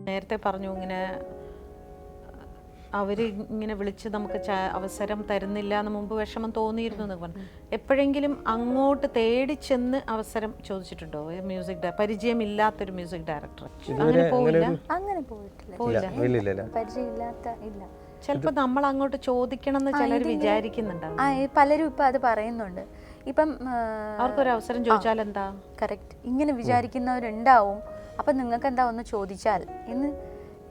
നേരത്തെ പറഞ്ഞു ഇങ്ങനെ അവർ ഇങ്ങനെ വിളിച്ച് നമുക്ക് അവസരം തരുന്നില്ല എന്ന് മുമ്പ് വിഷമം തോന്നിയിരുന്നു എന്ന് പറഞ്ഞു. എപ്പോഴെങ്കിലും അങ്ങോട്ട് തേടി ചെന്ന് അവസരം ചോദിച്ചിട്ടുണ്ടോ? മ്യൂസിക് പരിചയമില്ലാത്തൊരു മ്യൂസിക് ഡയറക്ടർ അങ്ങനെ പോയില്ല? അങ്ങനെ പോയിട്ടില്ല, പരിചയമില്ലാത്ത ഇല്ല. ചിലപ്പോ നമ്മൾ അങ്ങോട്ട് ചോദിക്കണം എന്ന് ചിലർ വിചാരിക്കുന്നുണ്ടാവും. പലരും ഇപ്പൊ അത് പറയുന്നുണ്ട്. ഇപ്പം അവർക്കൊരു അവസരം ചോദിച്ചാൽ എന്താ? കറക്റ്റ്, ഇങ്ങനെ വിചാരിക്കുന്നവരുണ്ടാവും. അപ്പൊ നിങ്ങൾക്ക് എന്താ ഒന്ന് ചോദിച്ചാൽ എന്ന്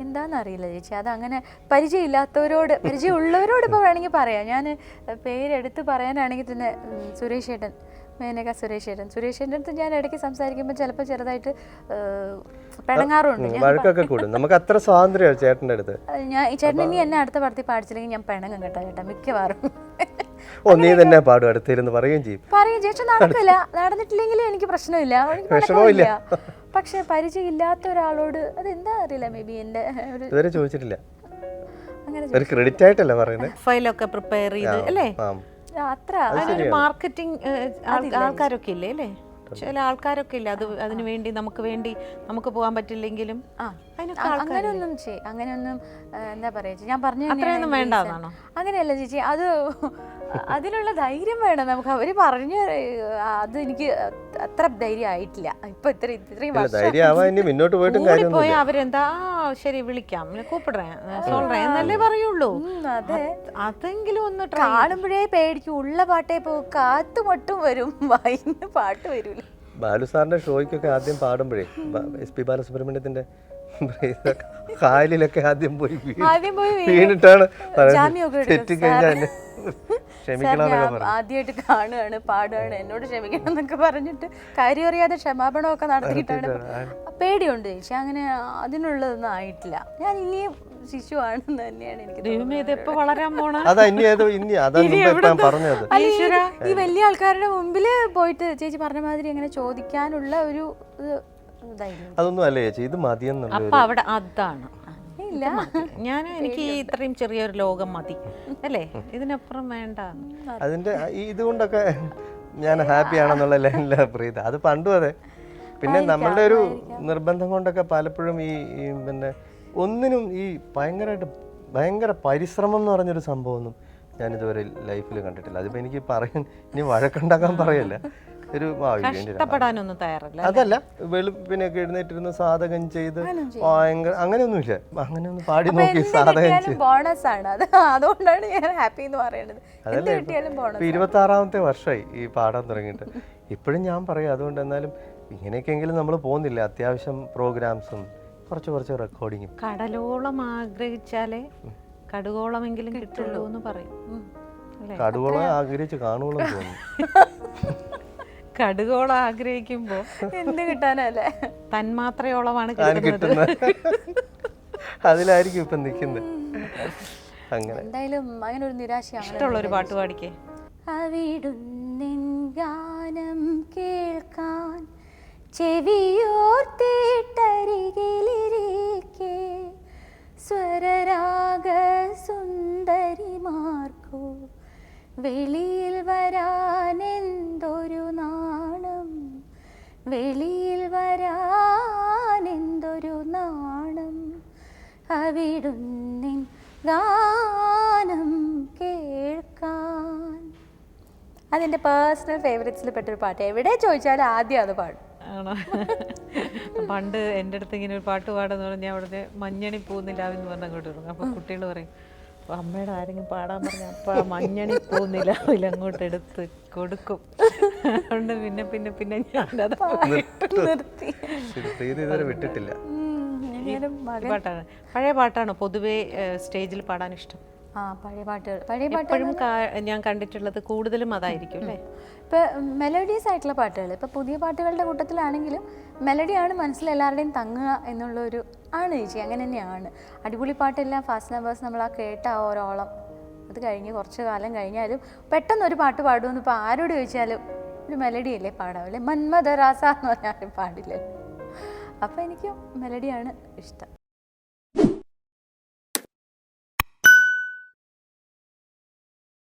എന്താണെന്നറിയില്ല ചേച്ചി. അതങ്ങനെ പരിചയമില്ലാത്തവരോട്, പരിചയമുള്ളവരോട് ഇപ്പോൾ വേണമെങ്കിൽ പറയാം. ഞാൻ പേരെടുത്ത് പറയാനാണെങ്കിൽ തന്നെ സുരേഷ് ഏട്ടൻ, മേനക സുരേഷ് ഏട്ടൻ്റെ അടുത്ത് ഞാൻ ഇടയ്ക്ക് സംസാരിക്കുമ്പോൾ ചിലപ്പോൾ ചെറുതായിട്ട് പിണങ്ങാറുണ്ട്. നമുക്ക് അത്ര സ്വാതന്ത്ര്യം ചേട്ടൻ്റെ അടുത്ത്. ഞാൻ ഈ ചേട്ടൻ ഇനി എന്നെ അടുത്ത പടത്തിൽ പാടിച്ചില്ലെങ്കിൽ ഞാൻ പിണങ്ങും കേട്ടോ ചേട്ടാ, മിക്കവാറും. നീ തന്നെ പാടും, അടുത്തിരുന്ന് പറയുകയും ചെയ്യും. ചേച്ചി നടക്കില്ല, നടന്നിട്ടില്ലെങ്കിലും എനിക്ക് പ്രശ്നമില്ല. പക്ഷെ പരിചയമില്ലാത്ത ഒരാളോട് അതെന്താ അറിയില്ല, മേ ബി എന്റെ ഇതുവരെ ചോദിച്ചിട്ടില്ല. ഒരു ക്രെഡിറ്റ് ആയിട്ടല്ല പറയുന്നത്. ഫയലൊക്കെ പ്രിപ്പയർ ചെയ്ത് അല്ലേ, അത്ര മാർക്കറ്റിംഗ് ആൾക്കാരൊക്കെ ഇല്ലേ അല്ലേ, ചില ആൾക്കാരൊക്കെ ഇല്ല അത് അതിനു വേണ്ടി നമുക്ക് പോകാൻ പറ്റില്ലെങ്കിലും അങ്ങനെയൊന്നും അങ്ങനെയൊന്നും എന്താ പറയാ ചേച്ചി, ഞാൻ പറഞ്ഞു അത്രയൊന്നും വേണ്ടെന്നാണോ? അങ്ങനെയല്ല ചേച്ചി, അത് അതിനുള്ള ധൈര്യം വേണം നമുക്ക്. അവര് പറഞ്ഞു അത് എനിക്ക് അത്ര ധൈര്യം ആയിട്ടില്ല. ഇപ്പൊ ഇത്രയും പോയാ അവരെന്താ ശരി വിളിക്കാം എന്നല്ലേ പറയുള്ളൂ. അതെ, അതെങ്കിലും ഒന്ന് കാണുമ്പോഴേ പേടിക്കും. ഉള്ള പാട്ടേ പോ, കാത്തുമൊട്ടും വരും, വായിന്ന് പാട്ട് വരൂല. ബാലു സാറിന്റെ ഷോയ്ക്കൊക്കെ ആദ്യം പാടുമ്പോഴേ SP ബാലസുബ്രഹ്മണ്യത്തിന്റെ കായലിലൊക്കെ ആദ്യം പോയി വീണിട്ടാണ് ആദ്യമായിട്ട് കാണുകയാണ്, പാടുകയാണ്, എന്നോട് ക്ഷമിക്കണം എന്നൊക്കെ പറഞ്ഞിട്ട് കാര്യം അറിയാതെ ക്ഷമാപണമൊക്കെ നടത്തിയിട്ടാണ്. പേടിയുണ്ട് ചേച്ചി, അങ്ങനെ അതിനുള്ളതൊന്നും ആയിട്ടില്ല. ഞാൻ ഇനിയും ശിശുവാണെന്ന് തന്നെയാണ് എനിക്ക് വളരാൻ പോണ. ഈ വലിയ ആൾക്കാരുടെ മുമ്പില് പോയിട്ട് ചേച്ചി പറഞ്ഞ മാതിരി അങ്ങനെ ചോദിക്കാനുള്ള ഒരു അതൊന്നും അല്ലേ ചേച്ചി, ഇത് മതിയെന്നുള്ള. അപ്പൊ അവിടെ അതാണ് എനിക്ക് ഇത്രയും ചെറിയൊരു ലോകം മതി അല്ലേ, ഇതിനപ്പുറം വേണ്ട. അതിന്റെ ഇതുകൊണ്ടൊക്കെ ഞാൻ ഹാപ്പി ആണെന്നുള്ള ലൈനിലാണ് പ്രീത. അത് പണ്ടും അതെ. പിന്നെ നമ്മളുടെ ഒരു നിർബന്ധം കൊണ്ടൊക്കെ പലപ്പോഴും ഈ പിന്നെ ഒന്നിനും ഈ ഭയങ്കര പരിശ്രമം എന്ന് പറഞ്ഞൊരു സംഭവമൊന്നും ഞാനിതുവരെ ലൈഫിൽ കണ്ടിട്ടില്ല. അതിപ്പോ എനിക്ക് ഇനി വഴക്കുണ്ടാക്കാൻ പറയല്ല, ഒരു കഷ്ടപ്പെടാനൊന്നും തയ്യാറല്ല. അതല്ല, വെളുപ്പിനൊക്കെ എഴുന്നേറ്റിരുന്ന് സാധകം ചെയ്ത് ഭയങ്കര അങ്ങനെയൊന്നുമില്ല. അങ്ങനെയൊന്നും പാടി നോക്കി സാധകം ചെയ്ത് ബോണസ് ആണ് അത്. അതുകൊണ്ടാണ് ഞാൻ ഹാപ്പി എന്ന് പറയുന്നത്. അതല്ലേ, 26ാമത്തെ വർഷമായി ഈ പാടാൻ തുടങ്ങിയിട്ട്. ഇപ്പോഴും ഞാൻ പറയാം, അതുകൊണ്ട് എന്നാലും ഇങ്ങനെയൊക്കെയെങ്കിലും നമ്മൾ പോകുന്നില്ല. അത്യാവശ്യം പ്രോഗ്രാംസും കുറച്ച് റെക്കോർഡിങ്ങും. കടലോളം ആഗ്രഹിച്ചാലേ കടുകോളമെങ്കിലും കിട്ടുള്ളൂ എന്ന് പറയും. കടുകോളം ആഗ്രഹിച്ച് കാണുകോളം തോന്നുന്നു. കടുകോളം ആഗ്രഹിക്കുമ്പോ എന്ത് കിട്ടാനല്ലേ, തന്മാത്രയോളമാണ് കിട്ടുന്നത്. അതിലായിരിക്കും ഇപ്പൊ നിൽക്കുന്നത്. അങ്ങനെ എന്തായാലും അങ്ങനെ ഒരു നിരാശയാണ്. ഇഷ്ടമുള്ള ഒരു പാട്ട് പാടിക്കേ. അവിടുന്നിൻ ഗാനം കേൾക്കാൻ ചെവിയോർത്തേട്ടരികിലിരിക്കെ സ്വരരാഗ സുന്ദരിമാർക്കു വെളിയിൽ വരാനെന്തൊരു നാണം, വെളിയിൽ വരാനെന്തൊരു നാണം, അവിടുന്നിൻ ഗാനം കേൾക്കാൻ. അതെൻ്റെ പേഴ്സണൽ ഫേവറേറ്റ്സിൽ പെട്ടൊരു പാട്ട്. എവിടെ ചോദിച്ചാലും ആദ്യം അത് പാടും. ആണോ? പണ്ട് എൻ്റെ അടുത്ത് ഇങ്ങനെ ഒരു പാട്ട് പാടെന്ന് പറഞ്ഞാൽ അവിടുത്തെ മഞ്ഞണി പൂന്നിലാവെന്ന് പറഞ്ഞ് അങ്ങോട്ട് തുടങ്ങും. അപ്പോൾ കുട്ടികൾ പറയും, അപ്പോൾ അമ്മയുടെ ആരെങ്കിലും പാടാൻ പറഞ്ഞാൽ അപ്പോൾ മഞ്ഞണി പൂന്നിലാവിൽ അങ്ങോട്ട് എടുത്ത് കൊടുക്കും. അതുകൊണ്ട് പിന്നെ ഞാനത് നിർത്തി. വിട്ടിട്ടില്ല. പാട്ടാണ്, പഴയ പാട്ടാണോ പൊതുവേ സ്റ്റേജിൽ പാടാൻ ഇഷ്ടം? പഴയ പാട്ടുകൾ ഞാൻ കണ്ടിട്ടുള്ളത് കൂടുതലും അതായിരിക്കും അല്ലേ. ഇപ്പം മെലഡീസ് ആയിട്ടുള്ള പാട്ടുകൾ, ഇപ്പം പുതിയ പാട്ടുകളുടെ കൂട്ടത്തിലാണെങ്കിലും മെലഡിയാണ് മനസ്സിൽ എല്ലാവരുടെയും തങ്ങുക എന്നുള്ളൊരു ആണ് ചേച്ചി. അങ്ങനെ തന്നെയാണ്. അടിപൊളി പാട്ടെല്ലാം ഫാസ്റ്റ് നമ്പേഴ്സ് നമ്മൾ കേട്ട ഓരോളം അത് കഴിഞ്ഞ് കുറച്ച് കാലം കഴിഞ്ഞാലും പെട്ടെന്ന് ഒരു പാട്ട് പാടുമെന്ന് ഇപ്പോൾ ആരോട് ചോദിച്ചാലും ഒരു മെലഡി അല്ലേ പാടാവില്ലേ. മന്മദരാസ എന്ന് പറഞ്ഞാലും പാടില്ലല്ലോ. അപ്പോൾ എനിക്ക് മെലഡിയാണ് ഇഷ്ടം.